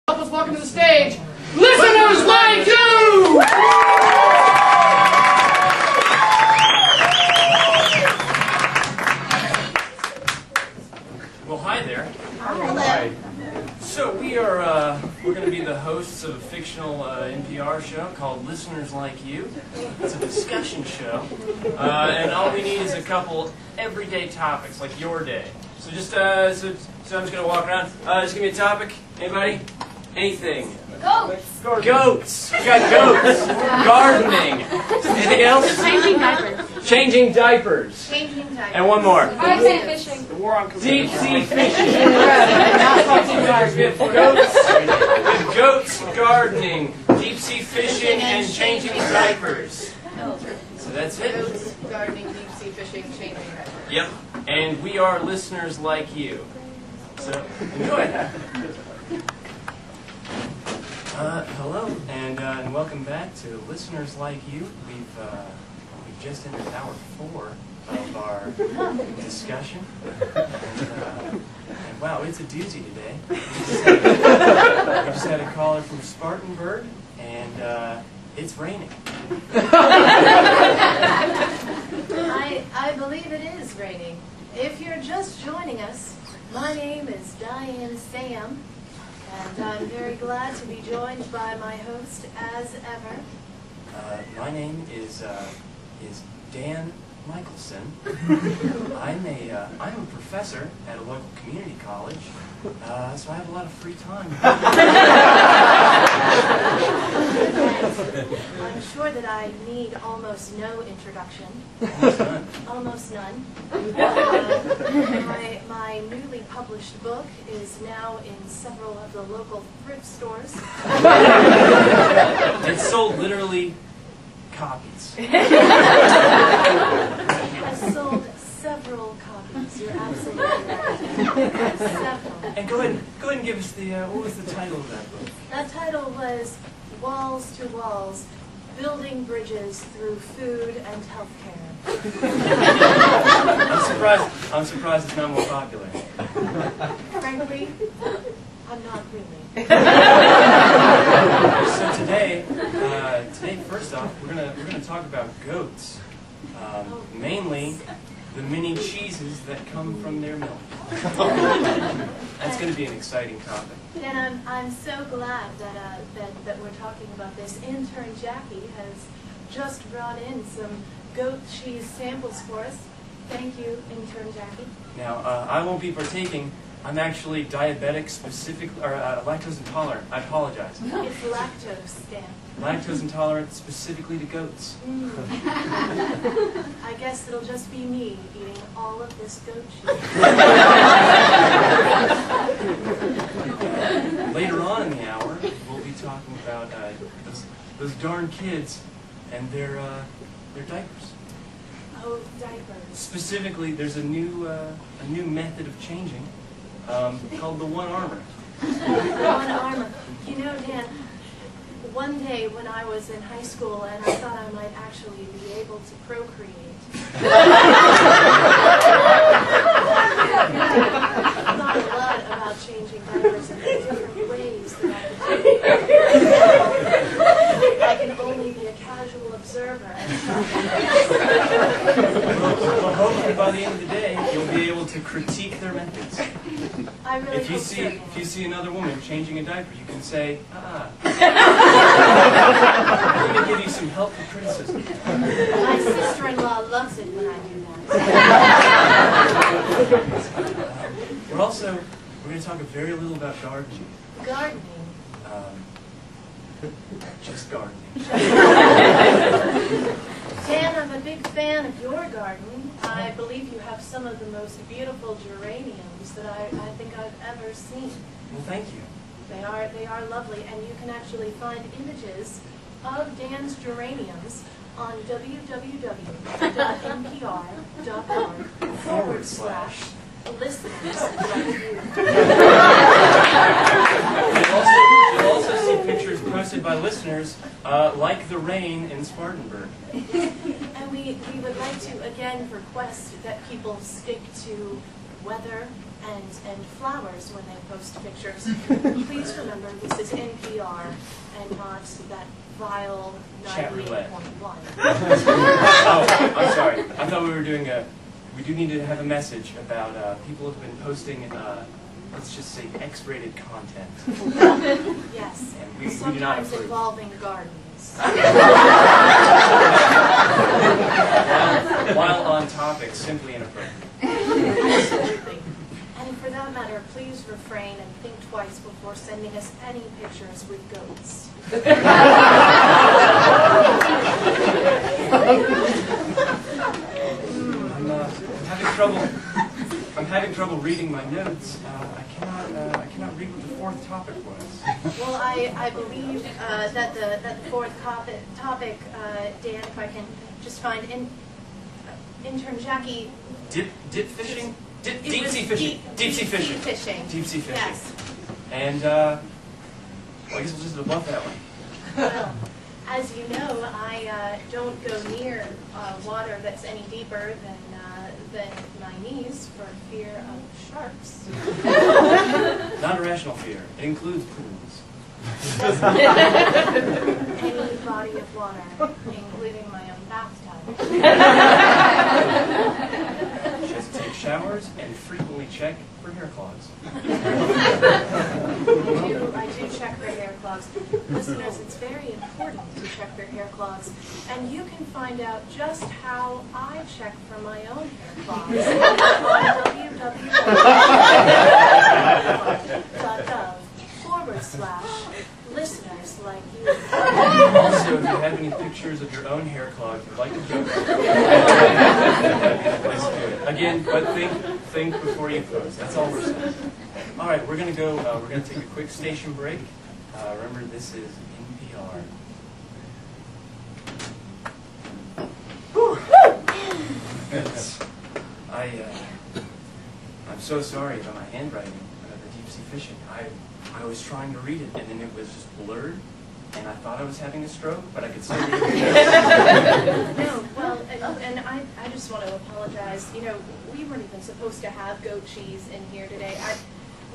Help us welcome to the stage, listeners like you! Well, hi there. Hi. So we're going to be the hosts of a fictional NPR show called Listeners Like You. It's a discussion show, and all we need is a couple everyday topics, like your day. So so I'm just going to walk around. Just give me a topic. Anybody? Anything. Goats. Goats. We got goats. Gardening. Anything else? Changing diapers. Changing diapers. Changing diapers. And one more. Fishing. The war on Deep sea fishing. We have goats, gardening, deep sea fishing, and changing diapers. So that's it. Goats, gardening, deep sea fishing, changing diapers. Yep. And we are listeners like you. So enjoy. Hello, and welcome back to Listeners Like You. We've just entered hour 4 of our discussion. And wow, it's a doozy today. We just had a caller from Spartanburg, and it's raining. I believe it is raining. If you're just joining us, my name is Diane Sam, and I'm very glad to be joined by my host as ever. My name is Dan Michaelson. I'm a professor at a local community college, so I have a lot of free time. I'm sure that I need almost no introduction. Almost none. Almost none. My newly published book is now in several of the local thrift stores. It's sold literally copies. I've sold several copies. You're absolutely right. Several. And go ahead and give us what was the title of that book? That title was Walls to Walls, Building Bridges Through Food and Healthcare. I'm surprised it's not more popular. Frankly, I'm not really. So today, first off, we're gonna talk about goats, mainly the mini cheeses that come from their milk. That's going to be an exciting topic. And I'm so glad that we're talking about this. Intern Jackie has just brought in some goat cheese samples for us. Thank you, Intern Jackie. Now, I won't be partaking. I'm actually diabetic, lactose intolerant. I apologize. It's lactose, Dan. Lactose intolerant specifically to goats. I guess it'll just be me eating all of this goat cheese. Later on in the hour, we'll be talking about those darn kids and their diapers. Oh, diapers. Specifically, there's a new method of changing called the one-armor. One armor. You know, Dan, one day when I was in high school and I thought I might actually be able to procreate, I thought a lot about changing diapers and the different ways that I could do it. I can only be a casual observer. Well, hopefully by the end of the day, you'll be able to critique their methods. I really If hope you so. see another woman changing a diaper, you can say, I'm going to give you some helpful criticism. My sister-in-law loves it when I do that. We're going to talk very little about gardening. Gardening. Just gardening. Dan, I'm a big fan of your garden. I believe you have some of the most beautiful geraniums that I think I've ever seen. Well, thank you. They are lovely, and you can actually find images of Dan's geraniums on www.npr.org/listeners like you. You'll also see pictures posted by listeners like the rain in Spartanburg. And we would like to again request that people stick to weather and flowers when they post pictures. Please remember this is NPR and not that vile Chat roulette. 98.1. Oh, I'm sorry. I thought we were doing we do need to have a message about people who've been posting, let's just say, X-rated content. Yes, And we do not sometimes approve. involving gardens. While on topic, simply inappropriate. Absolutely. And for that matter, please refrain and think twice before sending us any pictures with goats. I'm having trouble reading my notes. I cannot read what the fourth topic was. Well, I believe that the fourth topic, Dan, if I can just find intern Jackie. Dip fishing? Deep It was sea fishing. Deep sea fishing. Deep sea fishing. Yes. And well, I guess we'll just above that one. Well, as you know, I don't go near water that's any deeper than my knees for fear of sharks. Not a rational fear. It includes pools. Any body of water, including my own bathtub. She has to take showers and frequently check for hair clogs. I do check for hair clogs. Listeners, it's very important to check for hair clogs. And you can find out just how I check for my own hair clogs on www.gov/listeners like you. Also, if you have any pictures of your own hair clogs you'd like to joke about, that'd be the place to do it. Again, but think before you post. That's all we're saying. All right, we're gonna take a quick station break. Remember, this is NPR. Yes. I'm so sorry about my handwriting about the deep sea fishing. I was trying to read it, and then it was just blurred, and I thought I was having a stroke, but I could still read it. No, well, and I just want to apologize. You know, we weren't even supposed to have goat cheese in here today.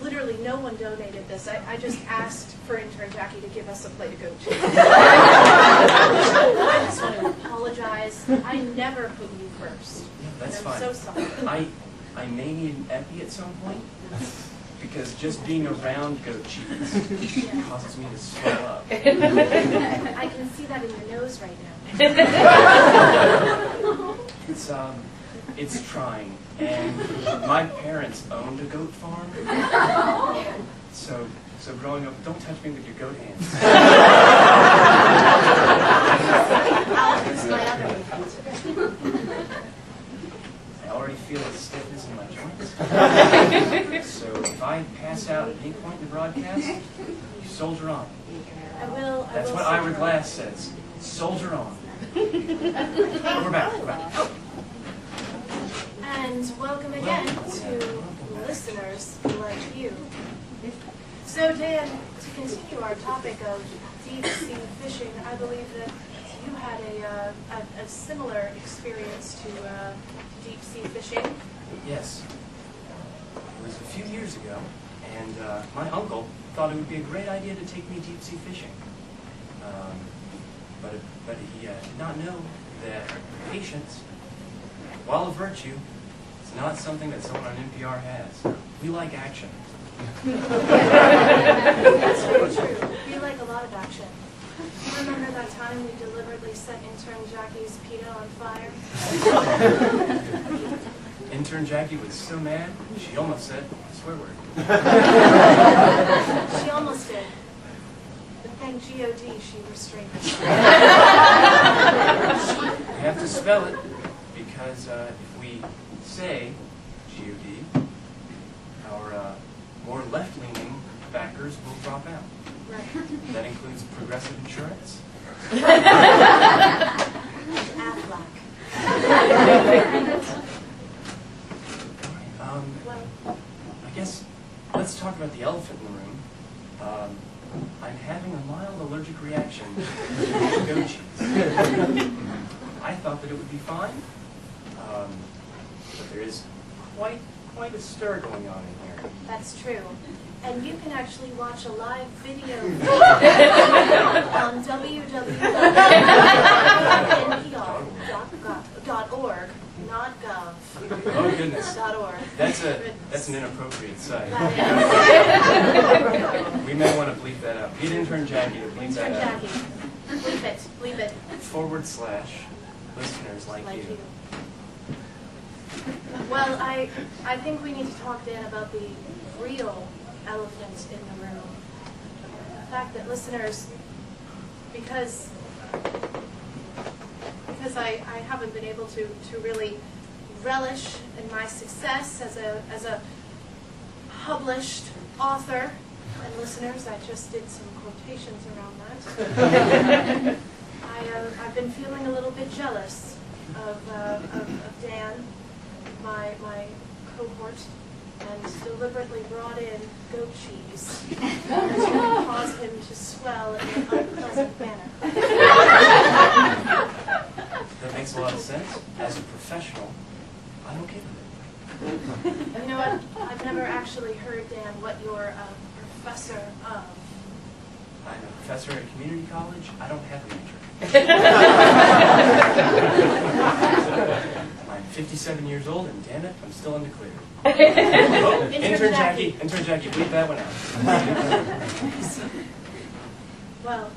Literally, no one donated this. I just asked for intern Jackie to give us a plate of goat cheese. I just want to apologize. I never put you first. Yeah, that's and I'm fine. so sorry. I may need an epi at some point, because just being around goat cheese causes me to swell up. I can see that in your nose right now. It's trying, and my parents owned a goat farm, so growing up, don't touch me with your goat hands. I'll use my other hand. I already feel a stiffness in my joints. So if I pass out at any point in the broadcast, you soldier on. I will. That's what Ira Glass says. Soldier on. We're back. And welcome again to listeners like you. So Dan, to continue our topic of deep sea fishing, I believe that you had a similar experience to deep sea fishing. Yes. It was a few years ago, and my uncle thought it would be a great idea to take me deep sea fishing. But he did not know that patience, while a virtue, is not something that someone on NPR has. We like action. That's very true. We like a lot of action. Do you remember that time we deliberately set intern Jackie's pita on fire? Intern Jackie was so mad, she almost said a swear word. She almost did. But thank G.O.D. she restrained herself. We have to spell it, because if we say G.O.D., our more left-leaning backers will drop out. Right. That includes Progressive Insurance. Aflac. Well, I guess let's talk about the elephant in the room. I'm having a mild allergic reaction to goat cheese. I thought that it would be fine, but there is quite quite a stir going on in here. That's true. And you can actually watch a live video on www.npr.org, not gov. Oh goodness. .org. That's an inappropriate site. That We may want to bleep that out. Get intern Jackie to bleep is. that Intern out. Jackie. Bleep it. Bleep it. / listeners like you. Well, I think we need to talk, Dan, about the real elephant in the room. The fact that listeners, because I haven't been able to really relish in my success as a published author, and listeners, I just did some quotations around that. I've been feeling a little bit jealous of Dan, my cohort, and deliberately brought in goat cheese that's going to cause him to swell in an unpleasant manner. That makes a lot of sense. As a professional, I'm okay with it. And you know what? I've never actually heard, Dan, what you're a professor of. I'm a professor at a community college. I don't have a major. I'm 57 years old, and damn it, I'm still undeclared. Oh, intern Jackie, bleep that one out. Well,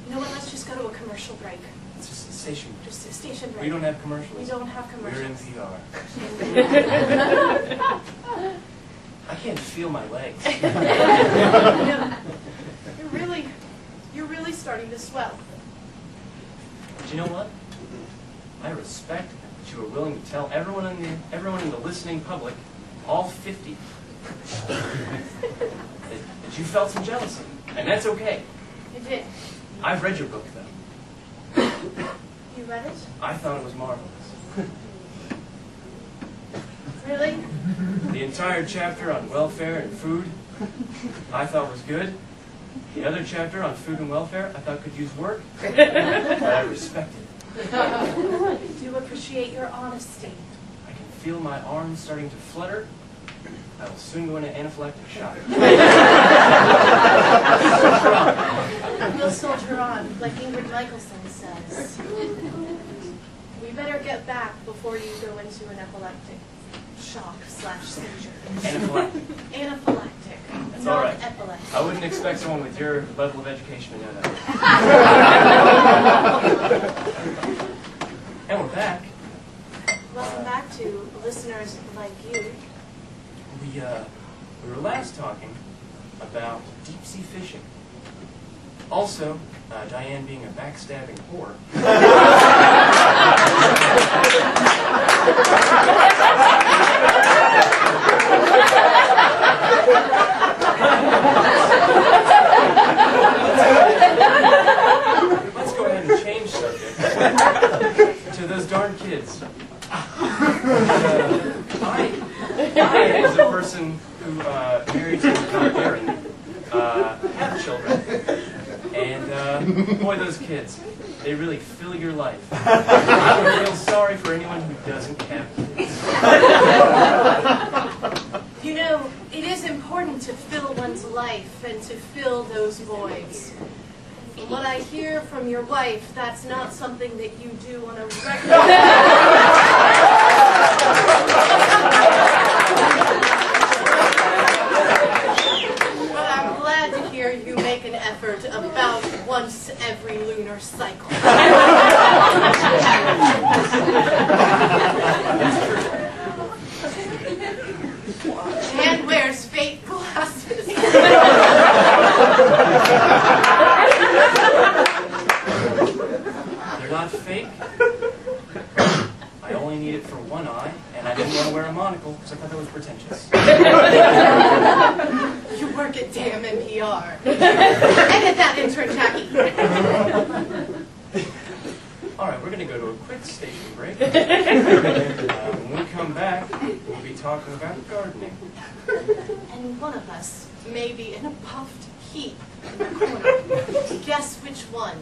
you know what? Let's just go to a commercial break. It's just a station. Just a station break. We don't have commercials. We don't have We're in commercials. PR. I can't feel my legs. You're really starting to swell. But you know what? I respect that you were willing to tell everyone in the listening public, all 50, that you felt some jealousy, and that's okay. You did. I've read your book, though. You read it? I thought it was marvelous. Really? The entire chapter on welfare and food, I thought was good. The other chapter on food and welfare, I thought could use work, but I respect it. I do appreciate your honesty. I can feel my arms starting to flutter. I will soon go into anaphylactic shock. We'll soldier on, like Ingrid Michaelson says. We better get back before you go into an epileptic shock / seizure. Anaphylactic. Anaphylactic. That's not all right. epileptic. I wouldn't expect someone with your level of education to know that. And we're back. Welcome back to listeners like you. We were last talking about deep sea fishing. Also, Diane being a backstabbing whore. Let's go ahead and change subject to those darn kids. I, as a person who married to Aaron, have children, and boy, those kids, they really fill your life. I would feel sorry for anyone who doesn't have kids. You know, it is important to fill one's life and to fill those voids. From what I hear from your wife, that's not something that you do on a regular But I'm glad to hear you make an effort about once every lunar cycle. And wears fake glasses. They're not fake. I only need it for one eye, and I didn't want to wear a monocle because I thought that was pretentious. You work at damn NPR. Edit that, intern Jackie. All right, we're going to go to a quick station break. When we come back, we'll be talking about gardening. And one of us may be in a puffed heap in the corner. Guess which one?